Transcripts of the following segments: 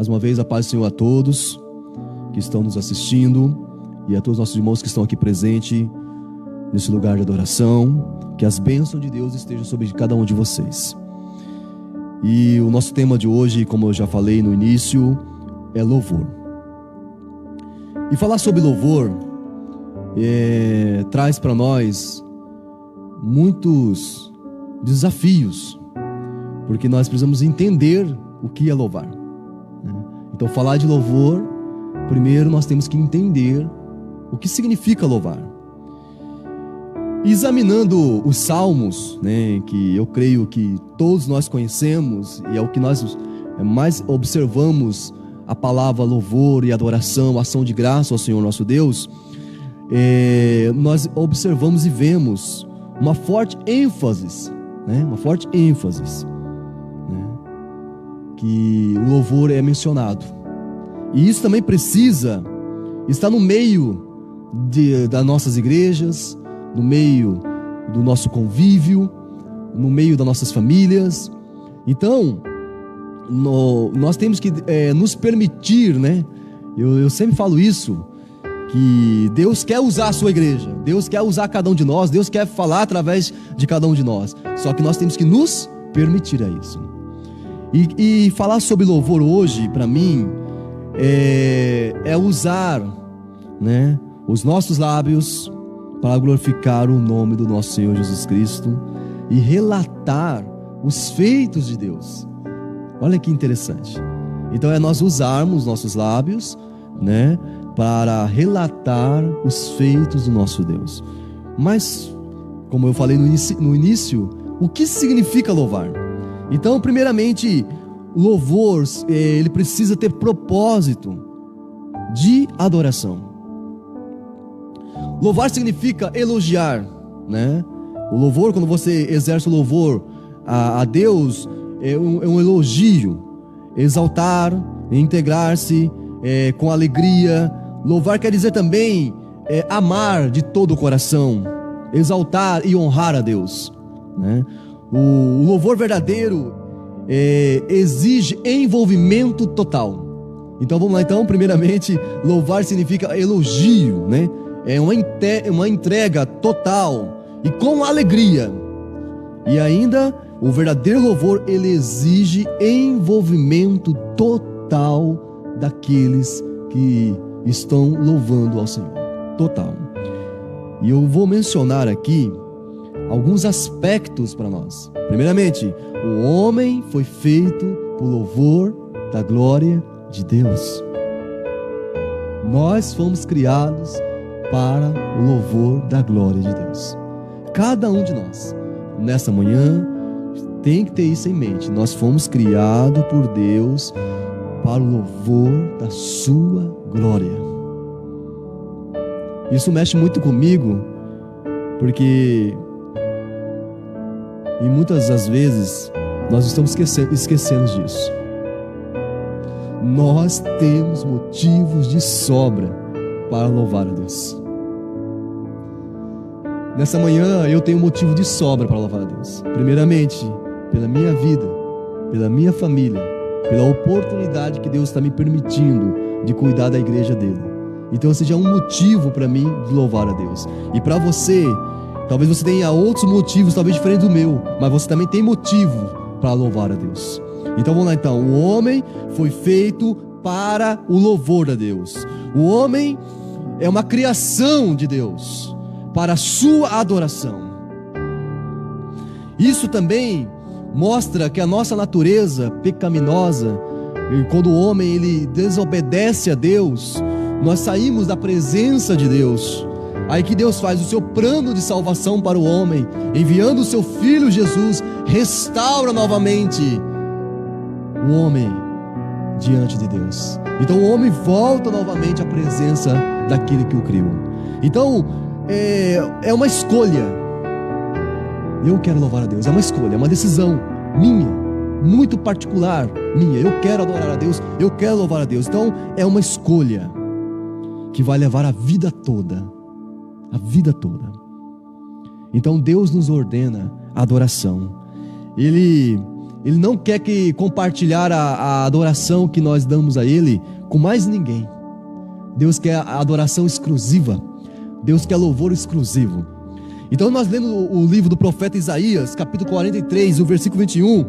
Mais uma vez, a paz do Senhor a todos que estão nos assistindo e a todos os nossos irmãos que estão aqui presentes nesse lugar de adoração. Que as bênçãos de Deus estejam sobre cada um de vocês. E o nosso tema de hoje, como eu já falei no início, é louvor. E falar sobre louvor traz para nós muitos desafios, porque nós precisamos entender o que é louvar. Então, falar de louvor, primeiro nós temos que entender o que significa louvar. Examinando os salmos, que eu creio que todos nós conhecemos, e é o que nós mais observamos, a palavra louvor e adoração, ação de graça ao Senhor nosso Deus, nós observamos e vemos uma forte ênfase, que o louvor é mencionado. E isso também precisa estar no meio das nossas igrejas, no meio do nosso convívio, no meio das nossas famílias. Então, nós temos que nos permitir, eu sempre falo isso, que Deus quer usar a sua igreja, Deus quer usar cada um de nós, Deus quer falar através de cada um de nós, só que nós temos que nos permitir a isso. E falar sobre louvor hoje, para mim, é usar os nossos lábios para glorificar o nome do nosso Senhor Jesus Cristo e relatar os feitos de Deus. Olha que interessante. Então, nós usarmos nossos lábios, para relatar os feitos do nosso Deus. Mas, como eu falei no início, o que significa louvar? Então, primeiramente, o louvor, ele precisa ter propósito de adoração. Louvar significa elogiar, O louvor, quando você exerce o louvor a Deus, é um elogio, exaltar, integrar-se com alegria. Louvar quer dizer também amar de todo o coração, exaltar e honrar a Deus, O louvor verdadeiro exige envolvimento total. Então vamos lá, primeiramente, louvar significa elogio, É uma entrega total e com alegria. E ainda, o verdadeiro louvor, ele exige envolvimento total daqueles que estão louvando ao Senhor. Total. E eu vou mencionar aqui alguns aspectos para nós. Primeiramente, o homem foi feito por louvor da glória de Deus. Nós fomos criados para o louvor da glória de Deus. Cada um de nós, nessa manhã, tem que ter isso em mente. Nós fomos criados por Deus para o louvor da sua glória. Isso mexe muito comigo, porque e muitas das vezes nós estamos esquecendo disso. Nós temos motivos de sobra para louvar a Deus. Nessa manhã eu tenho motivo de sobra para louvar a Deus. Primeiramente, pela minha vida, pela minha família, pela oportunidade que Deus está me permitindo de cuidar da igreja dele. Então seja um motivo para mim de louvar a Deus. E para você, talvez você tenha outros motivos, talvez diferente do meu, mas você também tem motivo para louvar a Deus. Então vamos lá, o homem foi feito para o louvor a Deus. O homem é uma criação de Deus para a sua adoração. Isso também mostra que a nossa natureza pecaminosa, quando o homem ele desobedece a Deus, nós saímos da presença de Deus. Aí que Deus faz o seu plano de salvação para o homem, enviando o seu Filho Jesus, restaura novamente o homem diante de Deus. Então o homem volta novamente à presença daquele que o criou. Então é uma escolha. Eu quero louvar a Deus, é uma escolha, é uma decisão minha, muito particular minha. Eu quero adorar a Deus, eu quero louvar a Deus. Então é uma escolha que vai levar a vida toda. A vida toda. Então Deus nos ordena a adoração. Ele Ele não quer que compartilhar a adoração que nós damos a Ele com mais ninguém. Deus quer a adoração exclusiva. Deus quer louvor exclusivo. Então nós lemos o livro do profeta Isaías, capítulo 43, o versículo 21.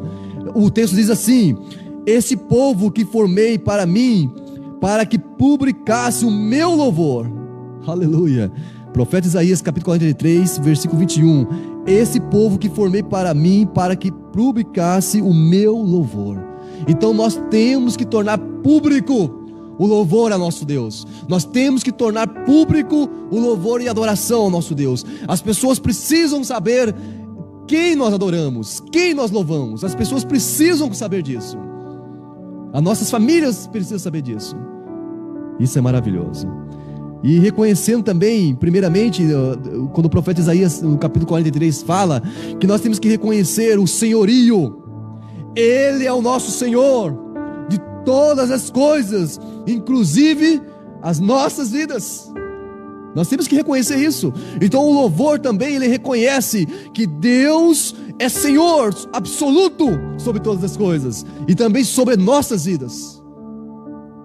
O texto diz assim: esse povo que formei para mim, para que publicasse o meu louvor. Aleluia. Profeta Isaías, capítulo 43, versículo 21. Esse povo que formei para mim, para que publicasse o meu louvor. Então nós temos que tornar público o louvor a nosso Deus. Nós temos que tornar público o louvor e adoração ao nosso Deus. As pessoas precisam saber quem nós adoramos, quem nós louvamos. As pessoas precisam saber disso. As nossas famílias precisam saber disso. Isso é maravilhoso. E reconhecendo também, primeiramente, quando o profeta Isaías, no capítulo 43, fala que nós temos que reconhecer o senhorio. Ele é o nosso Senhor de todas as coisas, inclusive as nossas vidas. Nós temos que reconhecer isso. Então o louvor também, ele reconhece que Deus é Senhor absoluto sobre todas as coisas e também sobre nossas vidas.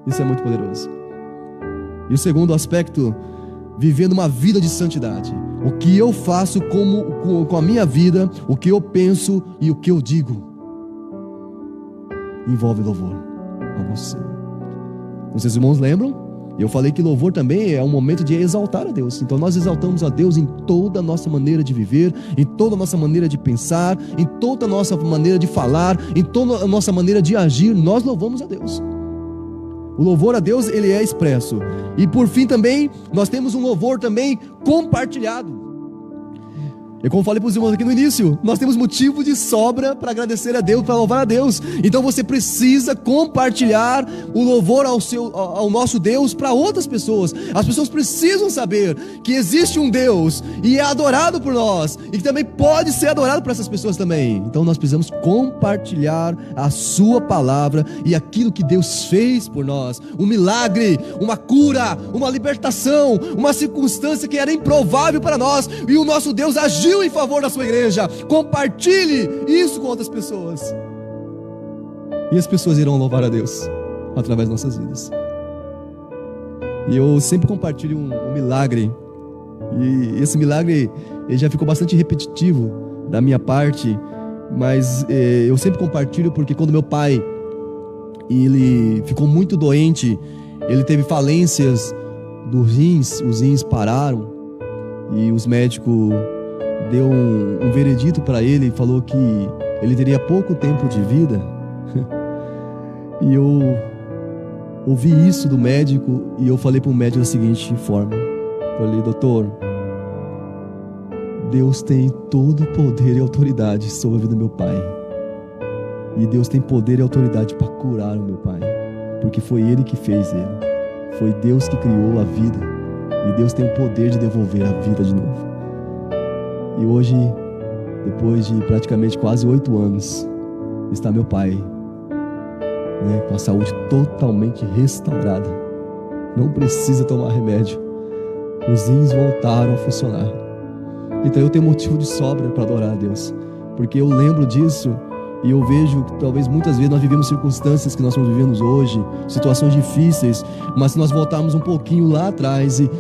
Isso é muito poderoso. E o segundo aspecto, vivendo uma vida de santidade. O que eu faço com a minha vida, o que eu penso e o que eu digo, envolve louvor a você. Não sei se os irmãos lembram, eu falei que louvor também é um momento de exaltar a Deus. Então nós exaltamos a Deus em toda a nossa maneira de viver, em toda a nossa maneira de pensar, em toda a nossa maneira de falar, em toda a nossa maneira de agir. Nós louvamos a Deus. O louvor a Deus, ele é expresso. E por fim também, nós temos um louvor também compartilhado. E como falei para os irmãos aqui no início, nós temos motivo de sobra para agradecer a Deus, para louvar a Deus. Então você precisa compartilhar o louvor ao nosso Deus para outras pessoas. As pessoas precisam saber que existe um Deus e é adorado por nós, e que também pode ser adorado por essas pessoas também. Então nós precisamos compartilhar a sua palavra e aquilo que Deus fez por nós. Um milagre, uma cura, uma libertação, uma circunstância que era improvável para nós, e o nosso Deus agiu em favor da sua igreja. Compartilhe isso com outras pessoas, e as pessoas irão louvar a Deus através das nossas vidas. E eu sempre compartilho um milagre, e esse milagre ele já ficou bastante repetitivo da minha parte, mas eu sempre compartilho porque quando meu pai ele ficou muito doente, ele teve falências dos rins, os rins pararam, e os médicos deu um veredito para ele, falou que ele teria pouco tempo de vida. E eu ouvi isso do médico, e eu falei para o médico da seguinte forma: falei, doutor, Deus tem todo o poder e autoridade sobre a vida do meu pai, e Deus tem poder e autoridade para curar o meu pai, porque foi Ele que fez ele, foi Deus que criou a vida, e Deus tem o poder de devolver a vida de novo. E hoje, depois de praticamente quase 8 anos, está meu pai, com a saúde totalmente restaurada. Não precisa tomar remédio. Os rins voltaram a funcionar. Então eu tenho motivo de sobra para adorar a Deus, porque eu lembro disso. E eu vejo que talvez muitas vezes nós vivemos circunstâncias que nós estamos vivendo hoje, situações difíceis, mas se nós voltarmos um pouquinho lá atrás e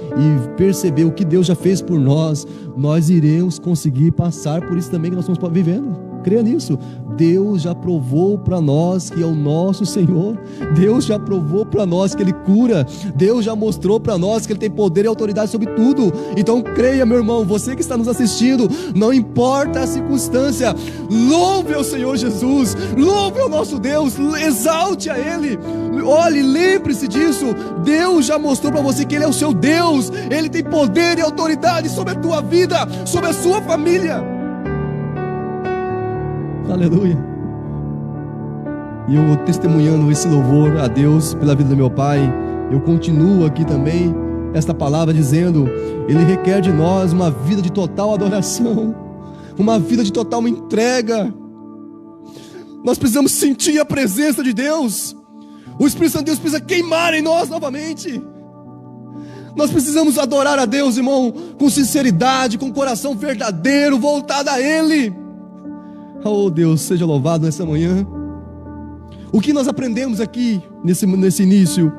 perceber o que Deus já fez por nós, nós iremos conseguir passar por isso também que nós estamos vivendo. Creia nisso. Deus já provou para nós que é o nosso Senhor. Deus já provou para nós que Ele cura. Deus já mostrou para nós que Ele tem poder e autoridade sobre tudo. Então creia, meu irmão, você que está nos assistindo, não importa a circunstância, louve ao Senhor Jesus, louve ao nosso Deus, exalte a Ele. Olhe, lembre-se disso. Deus já mostrou para você que Ele é o seu Deus. Ele tem poder e autoridade sobre a tua vida, sobre a sua família. Aleluia. E eu testemunhando esse louvor a Deus pela vida do meu pai, eu continuo aqui também esta palavra dizendo: Ele requer de nós uma vida de total adoração, uma vida de total entrega. Nós precisamos sentir a presença de Deus. O Espírito Santo de Deus precisa queimar em nós novamente. Nós precisamos adorar a Deus, irmão, com sinceridade, com coração verdadeiro, voltado a Ele. Oh Deus, seja louvado nessa manhã. O que nós aprendemos aqui nesse início?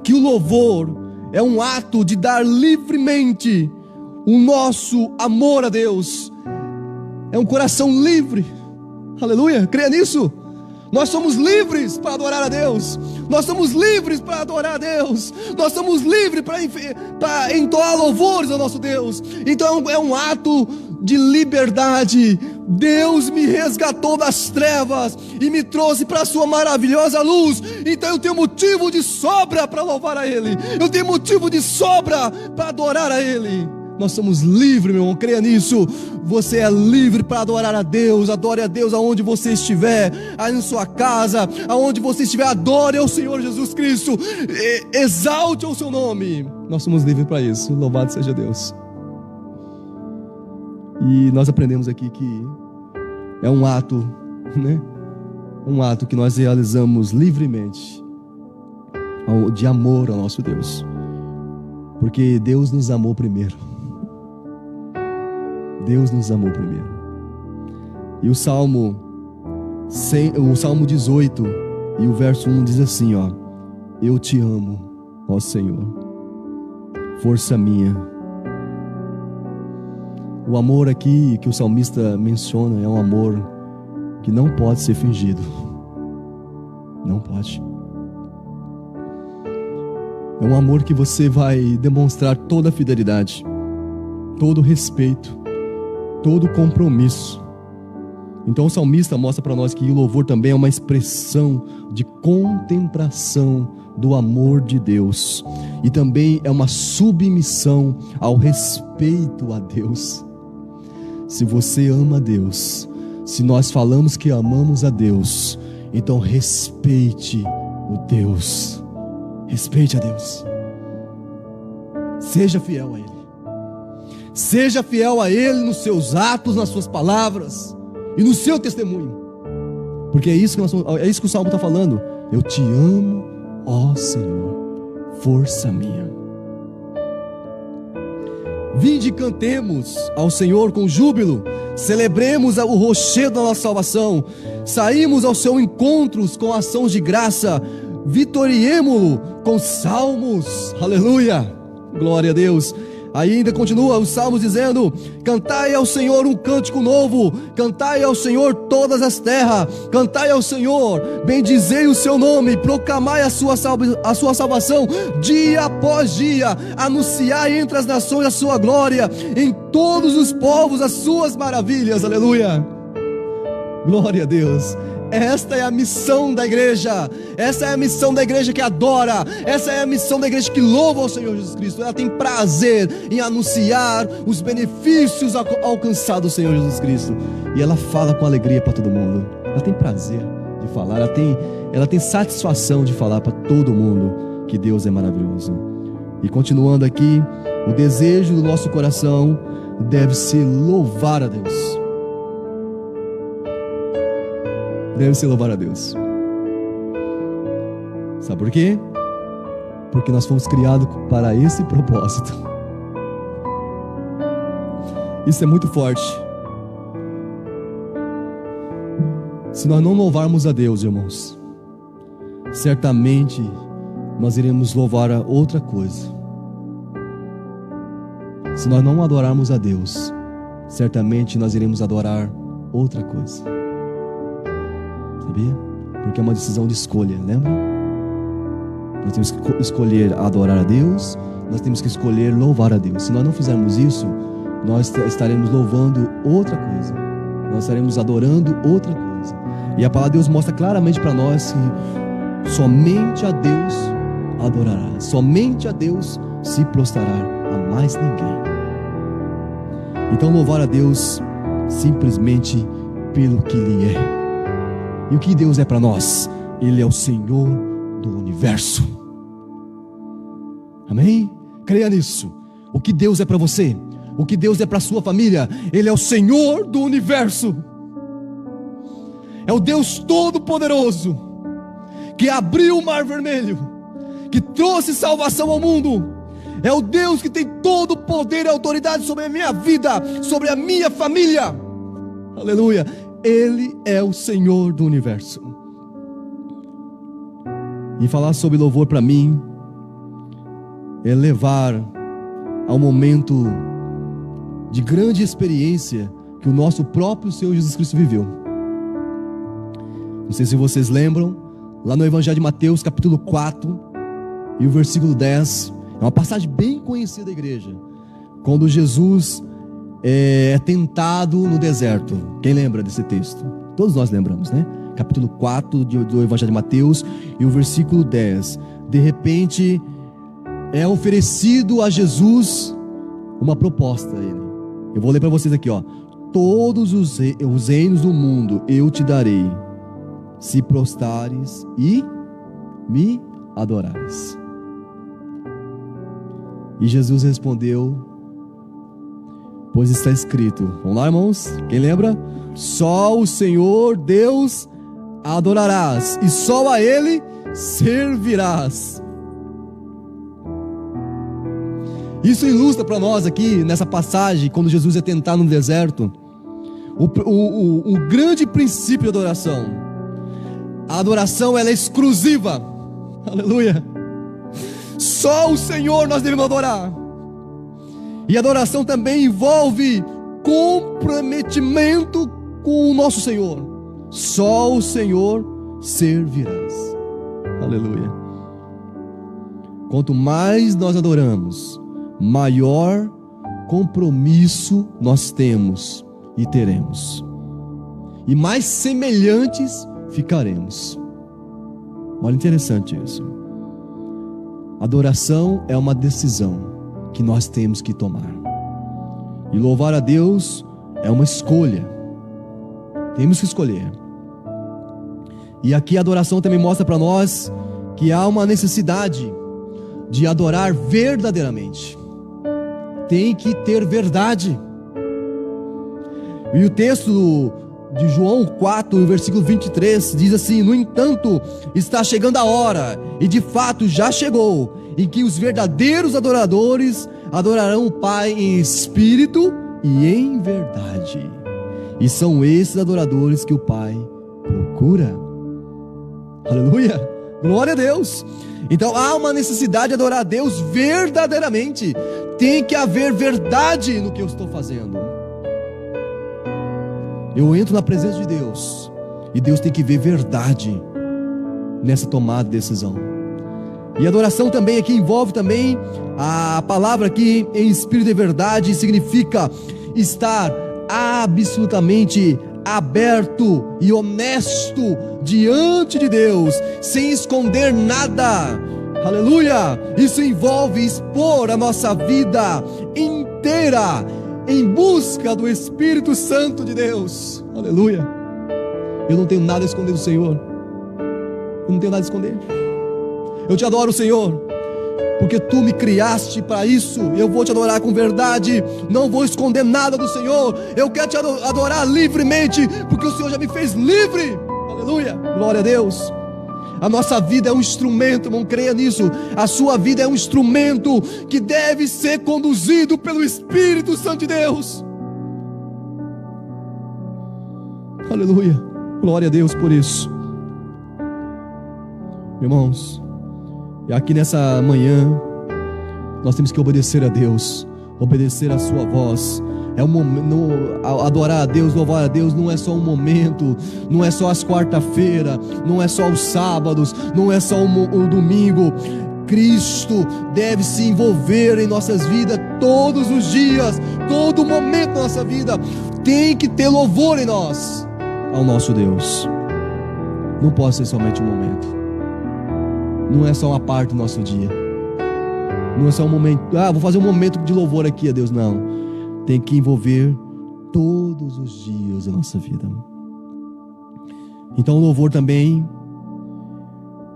Que o louvor é um ato de dar livremente o nosso amor a Deus. É um coração livre. Aleluia, creia nisso. Nós somos livres para adorar a Deus. Nós somos livres para adorar a Deus. Nós somos livres para entoar louvores ao nosso Deus. Então é um ato de liberdade. Deus me resgatou das trevas e me trouxe para a sua maravilhosa luz. Então eu tenho motivo de sobra para louvar a Ele. Eu tenho motivo de sobra para adorar a Ele. Nós somos livres, meu irmão, creia nisso. Você é livre para adorar a Deus. Adore a Deus aonde você estiver, aí em sua casa, aonde você estiver, adore ao Senhor Jesus Cristo, exalte o seu nome. Nós somos livres para isso, louvado seja Deus. E nós aprendemos aqui que é um ato, né? Um ato que nós realizamos livremente, de amor ao nosso Deus, porque Deus nos amou primeiro. Deus nos amou primeiro. E o Salmo 18 e o verso 1 diz assim, ó: eu te amo, ó Senhor, força minha. O amor aqui que o salmista menciona é um amor que não pode ser fingido. Não pode. É um amor que você vai demonstrar toda a fidelidade, todo o respeito, todo o compromisso. Então o salmista mostra para nós que o louvor também é uma expressão de contemplação do amor de Deus, e também é uma submissão ao respeito a Deus. Se você ama a Deus, se nós falamos que amamos a Deus, então respeite o Deus, respeite a Deus, seja fiel a Ele. Seja fiel a Ele nos seus atos, nas suas palavras e no seu testemunho. Porque é isso que o Salmo está falando. Eu te amo, ó Senhor, força minha. Vinde e cantemos ao Senhor com júbilo. Celebremos o rochedo da nossa salvação. Saímos ao seu encontro com ações de graça. Vitoriemo-lo com salmos. Aleluia, glória a Deus. Ainda continua os salmos dizendo: cantai ao Senhor um cântico novo, cantai ao Senhor todas as terras, cantai ao Senhor, bendizei o seu nome, proclamai a sua salvação dia após dia, anunciai entre as nações a sua glória, em todos os povos as suas maravilhas. Aleluia, glória a Deus. Esta é a missão da igreja. Essa é a missão da igreja que adora. Essa é a missão da igreja que louva ao Senhor Jesus Cristo. Ela tem prazer em anunciar os benefícios alcançados do Senhor Jesus Cristo. E ela fala com alegria para todo mundo. Ela tem prazer de falar. Ela tem satisfação de falar para todo mundo que Deus é maravilhoso. E continuando aqui, o desejo do nosso coração deve ser louvar a Deus. Deve ser louvar a Deus. Sabe por quê? Porque nós fomos criados para esse propósito. Isso é muito forte. Se nós não louvarmos a Deus, irmãos, certamente nós iremos louvar a outra coisa. Se nós não adorarmos a Deus, certamente nós iremos adorar outra coisa. Sabia? Porque é uma decisão de escolha, lembra? Nós temos que escolher adorar a Deus, nós temos que escolher louvar a Deus. Se nós não fizermos isso, nós estaremos louvando outra coisa, nós estaremos adorando outra coisa. E a palavra de Deus mostra claramente para nós que somente a Deus adorará, somente a Deus se prostrará, a mais ninguém. Então louvar a Deus simplesmente pelo que Ele é. E o que Deus é para nós? Ele é o Senhor do universo. Amém? Creia nisso. O que Deus é para você, o que Deus é para a sua família, Ele é o Senhor do universo. É o Deus Todo-Poderoso, que abriu o mar vermelho, que trouxe salvação ao mundo. É o Deus que tem todo o poder e autoridade sobre a minha vida, sobre a minha família. Aleluia. Ele é o Senhor do universo. E falar sobre louvor para mim é levar ao momento de grande experiência que o nosso próprio Senhor Jesus Cristo viveu. Não sei se vocês lembram, lá no Evangelho de Mateus, capítulo 4 e o versículo 10, é uma passagem bem conhecida da igreja, quando Jesus é tentado no deserto. Quem lembra desse texto? Todos nós lembramos, né? Capítulo 4 do Evangelho de Mateus e o versículo 10. De repente, é oferecido a Jesus uma proposta a ele. Eu vou ler para vocês aqui, ó. Todos os reinos do mundo eu te darei, se prostrares e me adorares. E Jesus respondeu, pois está escrito. Vamos lá, irmãos? Quem lembra? Só o Senhor Deus adorarás, e só a Ele servirás. Isso ilustra para nós aqui, nessa passagem, quando Jesus é tentado no deserto, o grande princípio da adoração. A adoração, ela é exclusiva. Aleluia. Só o Senhor nós devemos adorar. E a adoração também envolve comprometimento com o nosso Senhor. Só o Senhor servirás. Aleluia. Quanto mais nós adoramos, maior compromisso nós temos e teremos, e mais semelhantes ficaremos. Olha, interessante isso. Adoração é uma decisão que nós temos que tomar, e louvar a Deus é uma escolha. Temos que escolher. E aqui a adoração também mostra para nós que há uma necessidade de adorar verdadeiramente. Tem que ter verdade. E o texto de João 4, versículo 23, diz assim: no entanto, está chegando a hora, e de fato já chegou, em que os verdadeiros adoradores adorarão o Pai em espírito e em verdade. E são esses adoradores que o Pai procura. Aleluia! Glória a Deus! Então há uma necessidade de adorar a Deus verdadeiramente. Tem que haver verdade no que eu estou fazendo. Eu entro na presença de Deus, e Deus tem que ver verdade nessa tomada de decisão. E adoração também aqui envolve também a palavra aqui em espírito e verdade, significa estar absolutamente aberto e honesto diante de Deus, sem esconder nada. Aleluia! Isso envolve expor a nossa vida inteira em busca do Espírito Santo de Deus. Aleluia! Eu não tenho nada a esconder do Senhor. Eu não tenho nada a esconder. Eu te adoro, Senhor, porque Tu me criaste para isso. Eu vou te adorar com verdade. Não vou esconder nada do Senhor. Eu quero te adorar livremente, porque o Senhor já me fez livre. Aleluia, glória a Deus. A nossa vida é um instrumento, irmão, creia nisso. A sua vida é um instrumento que deve ser conduzido pelo Espírito Santo de Deus. Aleluia, glória a Deus por isso. Irmãos, e aqui nessa manhã nós temos que obedecer a Deus, obedecer a sua voz. É um momento, adorar a Deus, louvar a Deus não é só um momento, não é só as quarta-feira, não é só os sábados, não é só o domingo. Cristo deve se envolver em nossas vidas todos os dias, todo momento da nossa vida. Tem que ter louvor em nós ao nosso Deus. Não pode ser somente um momento. Não é só uma parte do nosso dia. Não é só um momento, vou fazer um momento de louvor aqui a Deus, não. Tem que envolver todos os dias da nossa vida. Então o louvor também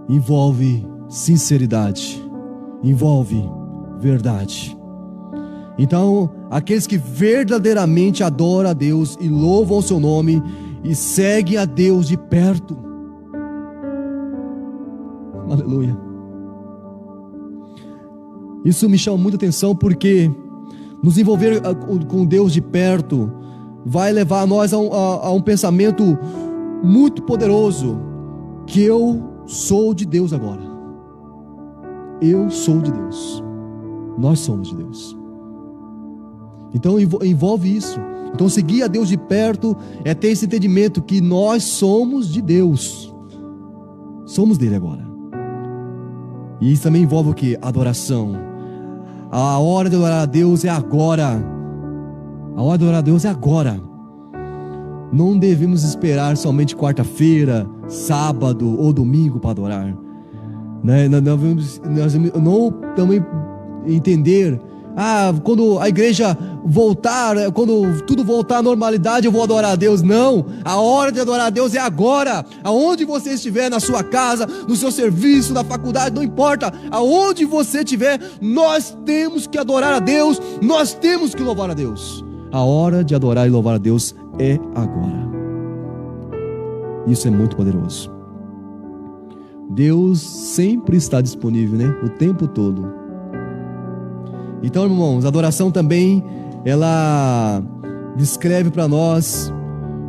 envolve sinceridade, envolve verdade. Então aqueles que verdadeiramente adoram a Deus e louvam o seu nome e seguem a Deus de perto. Aleluia. Isso me chama muita atenção, porque nos envolver com Deus de perto vai levar nós a um pensamento muito poderoso, que eu sou de Deus agora. Eu sou de Deus. Nós somos de Deus. Então envolve isso. Então seguir a Deus de perto é ter esse entendimento que nós somos de Deus. Somos dele agora. E isso também envolve o que? Adoração. A hora de adorar a Deus é agora. A hora de adorar a Deus é agora. Não devemos esperar somente quarta-feira, sábado ou domingo para adorar. Nós não também entender, quando a igreja voltar, quando tudo voltar à normalidade, eu vou adorar a Deus. Não, a hora de adorar a Deus é agora. Aonde você estiver, na sua casa, no seu serviço, na faculdade, não importa, aonde você estiver, nós temos que adorar a Deus, nós temos que louvar a Deus. A hora de adorar e louvar a Deus é agora. Isso é muito poderoso. Deus sempre está disponível, né? O tempo todo. Então, irmãos, a adoração também, ela descreve para nós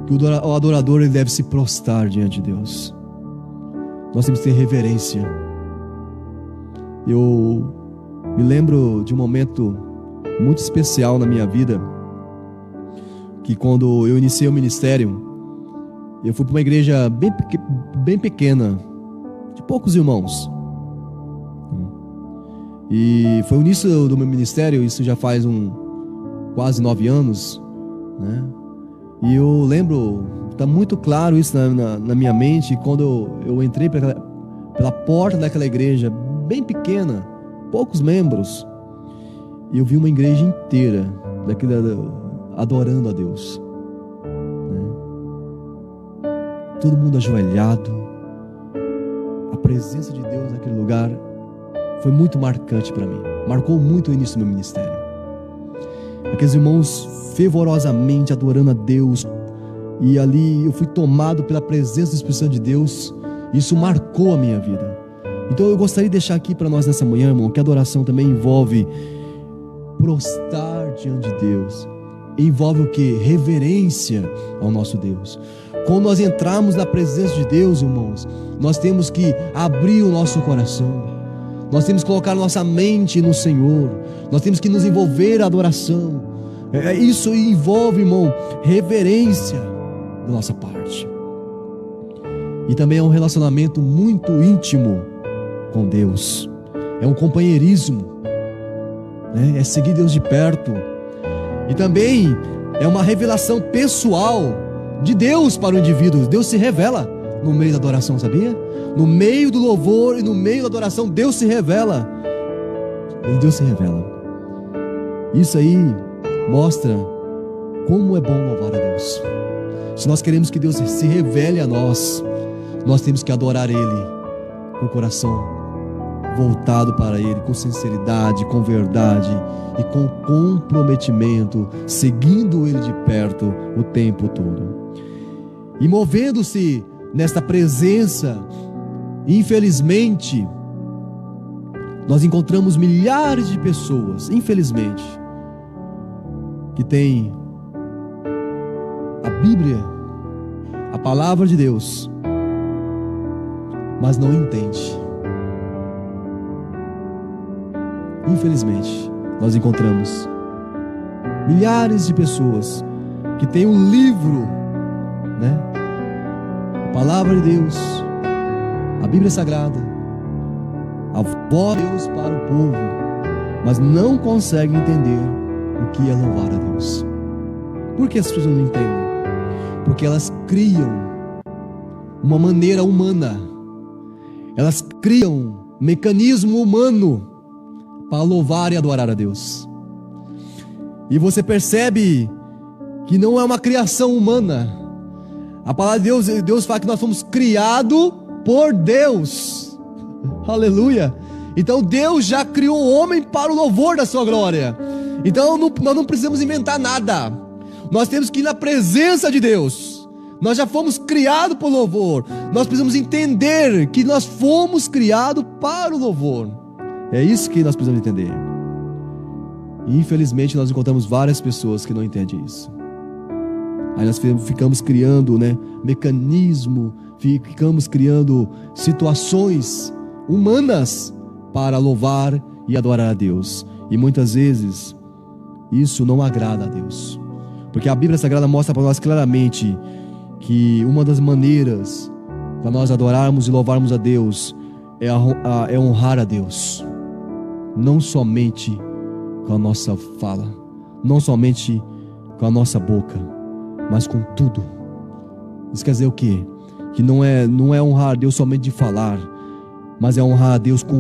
que o adorador, ele deve se prostrar diante de Deus. Nós temos que ter reverência. Eu me lembro de um momento muito especial na minha vida, que quando eu iniciei o ministério, eu fui para uma igreja bem pequena, de poucos irmãos. E foi o início do meu ministério, isso já faz quase 9 anos, né? E eu lembro, está muito claro isso na minha mente, quando eu entrei pela porta daquela igreja, bem pequena, poucos membros, e eu vi uma igreja inteira adorando a Deus, né? Todo mundo ajoelhado. A presença de Deus naquele lugar foi muito marcante para mim. Marcou muito o início do meu ministério. Aqueles irmãos fervorosamente adorando a Deus. E ali eu fui tomado pela presença do Espírito Santo de Deus. Isso marcou a minha vida. Então eu gostaria de deixar aqui para nós nessa manhã, irmão, que a adoração também envolve prostrar diante de Deus. Envolve o que? Reverência ao nosso Deus. Quando nós entrarmos na presença de Deus, irmãos, nós temos que abrir o nosso coração. Nós temos que colocar nossa mente no Senhor. Nós temos que nos envolver na adoração. Isso envolve, irmão, reverência da nossa parte. E também é um relacionamento muito íntimo com Deus. É um companheirismo, né? É seguir Deus de perto. E também é uma revelação pessoal de Deus para o indivíduo. Deus se revela no meio da adoração, sabia? No meio do louvor e no meio da adoração, Deus se revela. Deus se revela. Isso aí mostra como é bom louvar a Deus. Se nós queremos que Deus se revele a nós, nós temos que adorar Ele com o coração voltado para Ele, com sinceridade, com verdade e com comprometimento, seguindo Ele de perto o tempo todo. E movendo-se nesta presença, infelizmente, nós encontramos milhares de pessoas, infelizmente, que têm a Bíblia, a palavra de Deus, mas não entende. Infelizmente, nós encontramos milhares de pessoas que têm um livro, né? A palavra de Deus, a Bíblia Sagrada, a voz de Deus para o povo, mas não conseguem entender o que é louvar a Deus. Por que as pessoas não entendem? Porque elas criam uma maneira humana, elas criam um mecanismo humano para louvar e adorar a Deus. E você percebe que não é uma criação humana. A palavra de Deus fala que nós fomos criados por Deus. Aleluia. Então Deus já criou o homem para o louvor da sua glória. Então nós não precisamos inventar nada. Nós temos que ir na presença de Deus. Nós já fomos criados por louvor. Nós precisamos entender que nós fomos criados para o louvor. É isso que nós precisamos entender. E infelizmente nós encontramos várias pessoas que não entendem isso. Aí nós ficamos criando, mecanismo, ficamos criando situações humanas para louvar e adorar a Deus. E muitas vezes isso não agrada a Deus, porque a Bíblia Sagrada mostra para nós claramente que uma das maneiras para nós adorarmos e louvarmos a Deus é honrar a Deus, não somente com a nossa fala, não somente com a nossa boca, mas com tudo. Isso quer dizer o quê? Que não é honrar a Deus somente de falar, mas é honrar a Deus com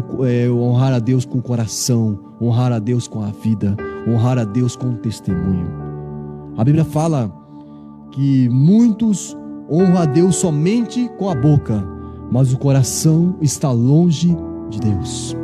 o coração, honrar a Deus com a vida, honrar a Deus com o testemunho. A Bíblia fala que muitos honram a Deus somente com a boca, mas o coração está longe de Deus.